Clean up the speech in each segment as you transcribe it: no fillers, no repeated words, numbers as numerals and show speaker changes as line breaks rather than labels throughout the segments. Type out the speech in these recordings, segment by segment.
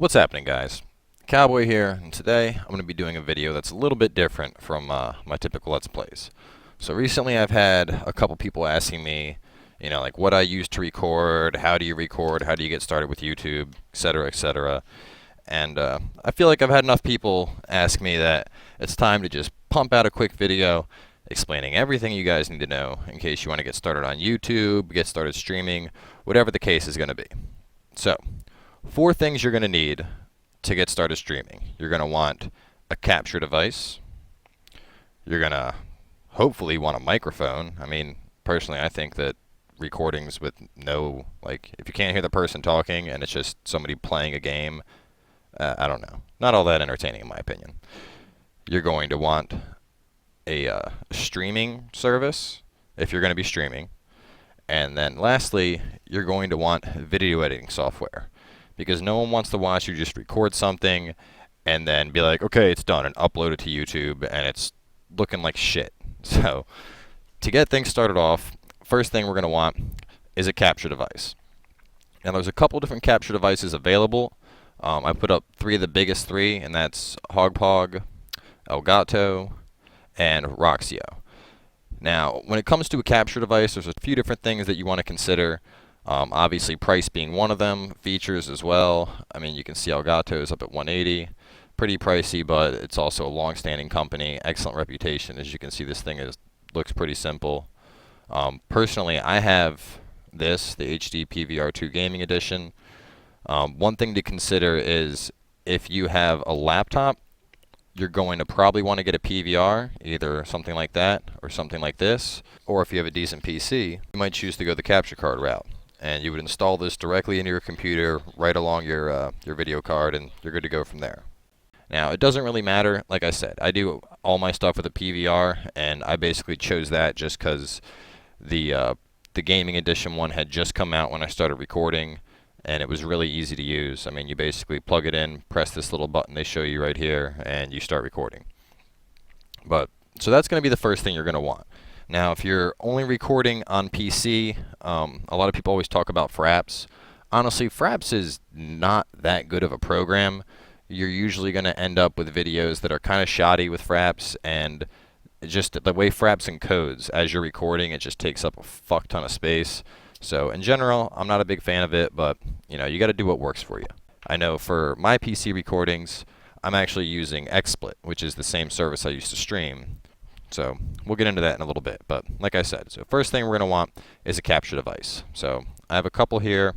What's happening, guys? Cowboy here, and today I'm going to be doing a video that's a little bit different from my typical Let's Plays. So recently I've had a couple people asking me, like what I use to record, how do you get started with YouTube, etc., etc. And I feel like I've had enough people ask me that it's time to just pump out a quick video explaining everything you guys need to know in case you want to get started on YouTube, get started streaming, whatever the case is going to be. So, 4 things you're going to need to get started streaming. You're going to want a capture device. You're going to hopefully want a microphone. I mean, personally, I think that recordings with no, if you can't hear the person talking and it's just somebody playing a game, I don't know. Not all that entertaining in my opinion. You're going to want a streaming service if you're going to be streaming. And then lastly, you're going to want video editing software. Because no one wants to watch you just record something and then be like, okay, it's done, and upload it to YouTube, and it's looking like shit. So, to get things started off, first thing we're going to want is a capture device. Now, there's a couple different capture devices available. I put up 3 of the biggest 3, and that's Hauppauge, Elgato, and Roxio. Now, when it comes to a capture device, there's a few different things that you want to consider. Obviously, price being one of them, features as well. I mean, you can see Elgato is up at $180. Pretty pricey, but it's also a long-standing company, excellent reputation. As you can see, this thing looks pretty simple. Personally, I have this, the HD PVR 2 Gaming Edition. One thing to consider is if you have a laptop, you're going to probably want to get a PVR, either something like that or something like this. Or if you have a decent PC, you might choose to go the capture card route. And you would install this directly into your computer, right along your video card, and you're good to go from there. Now, it doesn't really matter. Like I said, I do all my stuff with a PVR, and I basically chose that just because the gaming edition one had just come out when I started recording, and it was really easy to use. I mean, you basically plug it in, press this little button they show you right here, and you start recording. So that's going to be the first thing you're going to want. Now, if you're only recording on PC, a lot of people always talk about Fraps. Honestly, Fraps is not that good of a program. You're usually going to end up with videos that are kind of shoddy with Fraps, and just the way Fraps encodes as you're recording, it just takes up a fuck ton of space. So, in general, I'm not a big fan of it, but, you got to do what works for you. I know for my PC recordings, I'm actually using XSplit, which is the same service I used to stream. So we'll get into that in a little bit, but like I said, so first thing we're going to want is a capture device. So I have a couple here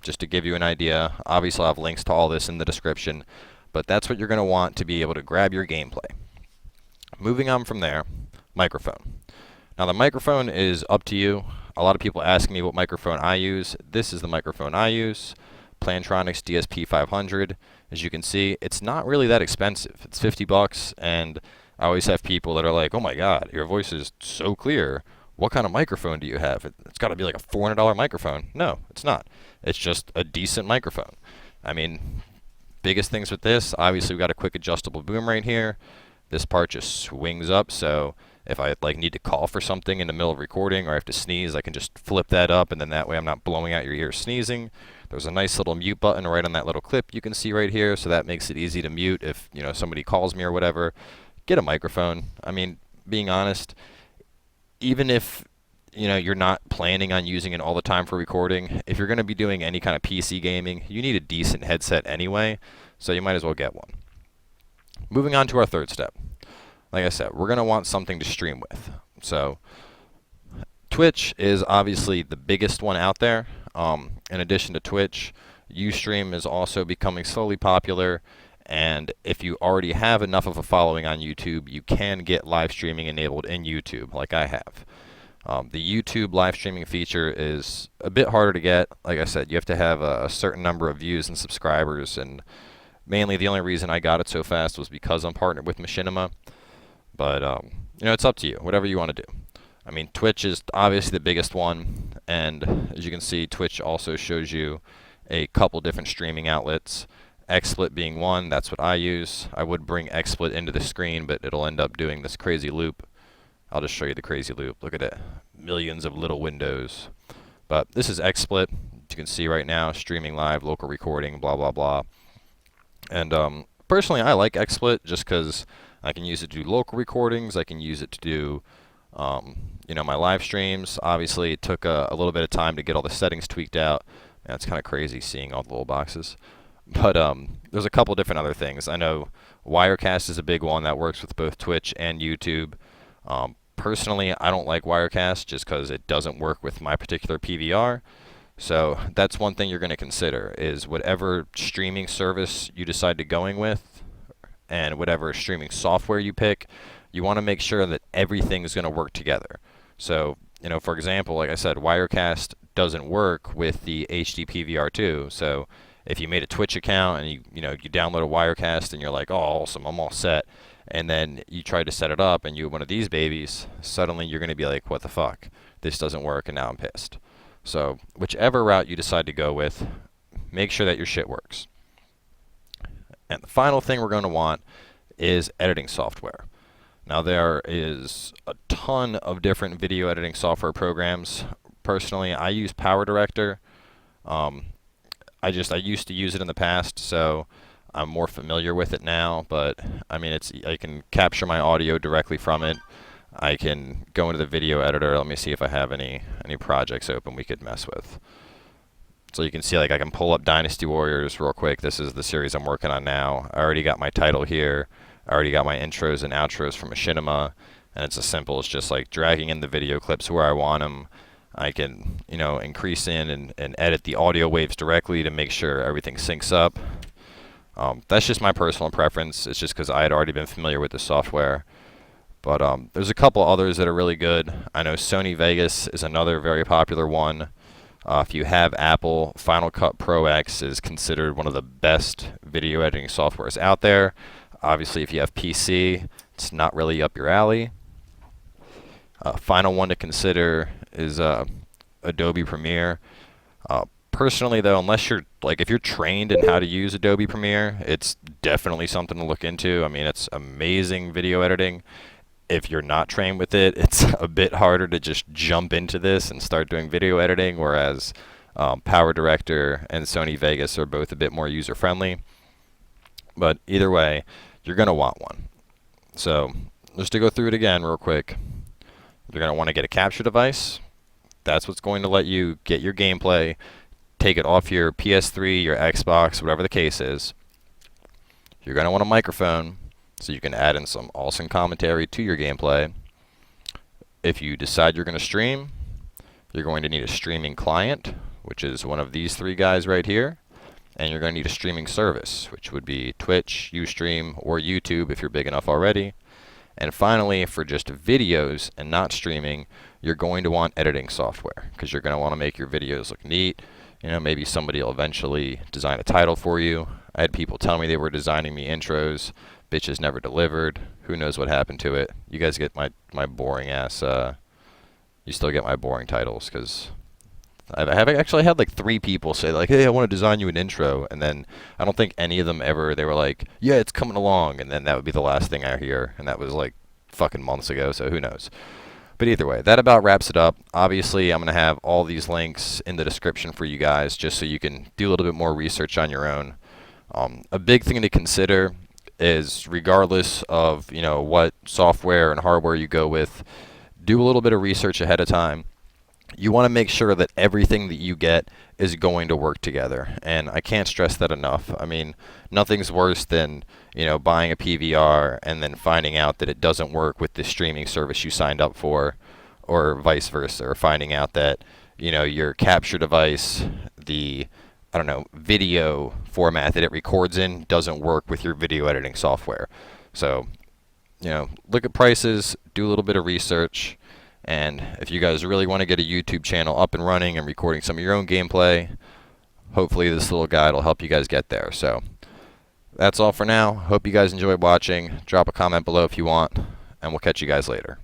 just to give you an idea. Obviously I'll have links to all this in the description, but that's what you're going to want to be able to grab your gameplay. Moving on from there, microphone. Now the microphone is up to you. A lot of people ask me what microphone I use. This is the microphone I use, Plantronics DSP-500. As you can see, it's not really that expensive. It's $50, and I always have people that are like, oh my god, your voice is so clear. What kind of microphone do you have? It's got to be like a $400 microphone. No, it's not. It's just a decent microphone. I mean, biggest things with this, obviously we've got a quick adjustable boom right here. This part just swings up, so if I need to call for something in the middle of recording or I have to sneeze, I can just flip that up, and then that way I'm not blowing out your ears sneezing. There's a nice little mute button right on that little clip you can see right here, so that makes it easy to mute if somebody calls me or whatever. Get a microphone. I mean, being honest, even if you're not planning on using it all the time for recording, if you're going to be doing any kind of PC gaming, you need a decent headset anyway, so you might as well get one. Moving on to our third step. Like I said, we're going to want something to stream with. So Twitch is obviously the biggest one out there. In addition to Twitch, Ustream is also becoming slowly popular. And if you already have enough of a following on YouTube, you can get live streaming enabled in YouTube, like I have. The YouTube live streaming feature is a bit harder to get. Like I said, you have to have a certain number of views and subscribers, and mainly the only reason I got it so fast was because I'm partnered with Machinima. But, it's up to you, whatever you want to do. I mean, Twitch is obviously the biggest one, and as you can see, Twitch also shows you a couple different streaming outlets. XSplit being one, that's what I use. I would bring XSplit into the screen, but it'll end up doing this crazy loop. I'll just show you the crazy loop. Look at it. Millions of little windows. But this is XSplit. You can see right now, streaming live, local recording, blah, blah, blah. And personally, I like XSplit just because I can use it to do local recordings. I can use it to do, my live streams. Obviously, it took a little bit of time to get all the settings tweaked out. And it's kind of crazy seeing all the little boxes. But there's a couple different other things. I know Wirecast is a big one that works with both Twitch and YouTube. Personally, I don't like Wirecast just because it doesn't work with my particular PVR. So that's one thing you're going to consider is whatever streaming service you decide to going with and whatever streaming software you pick, you want to make sure that everything is going to work together. So, for example, like I said, Wirecast doesn't work with the HD PVR2. So if you made a Twitch account and you download a Wirecast and you're like, oh, awesome, I'm all set, and then you try to set it up and you have one of these babies, suddenly you're going to be like, what the fuck? This doesn't work, and now I'm pissed. So whichever route you decide to go with, make sure that your shit works. And the final thing we're going to want is editing software. Now there is a ton of different video editing software programs. Personally, I use PowerDirector. I used to use it in the past, so I'm more familiar with it now. But I mean, I can capture my audio directly from it. I can go into the video editor. Let me see if I have any projects open we could mess with. So you can see, like, I can pull up Dynasty Warriors real quick. This is the series I'm working on now. I already got my title here. I already got my intros and outros from Machinima, and it's as simple as just like dragging in the video clips where I want them. I can, increase in and edit the audio waves directly to make sure everything syncs up. That's just my personal preference. It's just because I had already been familiar with the software. But there's a couple others that are really good. I know Sony Vegas is another very popular one. If you have Apple, Final Cut Pro X is considered one of the best video editing softwares out there. Obviously, if you have PC, it's not really up your alley. Final one to consider is Adobe Premiere. Personally, though, unless if you're trained in how to use Adobe Premiere, it's definitely something to look into. I mean, it's amazing video editing. If you're not trained with it, it's a bit harder to just jump into this and start doing video editing, whereas PowerDirector and Sony Vegas are both a bit more user-friendly. But either way, you're going to want one. So just to go through it again real quick, you're going to want to get a capture device. That's what's going to let you get your gameplay, take it off your PS3, your Xbox, whatever the case is. You're going to want a microphone, so you can add in some awesome commentary to your gameplay. If you decide you're going to stream, you're going to need a streaming client, which is one of these three guys right here. And you're going to need a streaming service, which would be Twitch, Ustream, or YouTube if you're big enough already. And finally, for just videos and not streaming, you're going to want editing software because you're going to want to make your videos look neat. Maybe somebody will eventually design a title for you. I had people tell me they were designing me intros. Bitches never delivered. Who knows what happened to it? You guys get my boring ass. You still get my boring titles because I have actually had like 3 people say like, hey, I want to design you an intro, and then I don't think any of them ever, they were like, yeah, it's coming along, and then that would be the last thing I hear, and that was like fucking months ago, so who knows. But either way, that about wraps it up. Obviously, I'm going to have all these links in the description for you guys just so you can do a little bit more research on your own. A big thing to consider is regardless of, what software and hardware you go with, do a little bit of research ahead of time. You want to make sure that everything that you get is going to work together, and I can't stress that enough. I mean, nothing's worse than, buying a PVR and then finding out that it doesn't work with the streaming service you signed up for, or vice versa, or finding out that, your capture device, the, video format that it records in doesn't work with your video editing software. So, look at prices, do a little bit of research. And if you guys really want to get a YouTube channel up and running and recording some of your own gameplay, hopefully this little guide will help you guys get there. So that's all for now. Hope you guys enjoyed watching. Drop a comment below if you want, and we'll catch you guys later.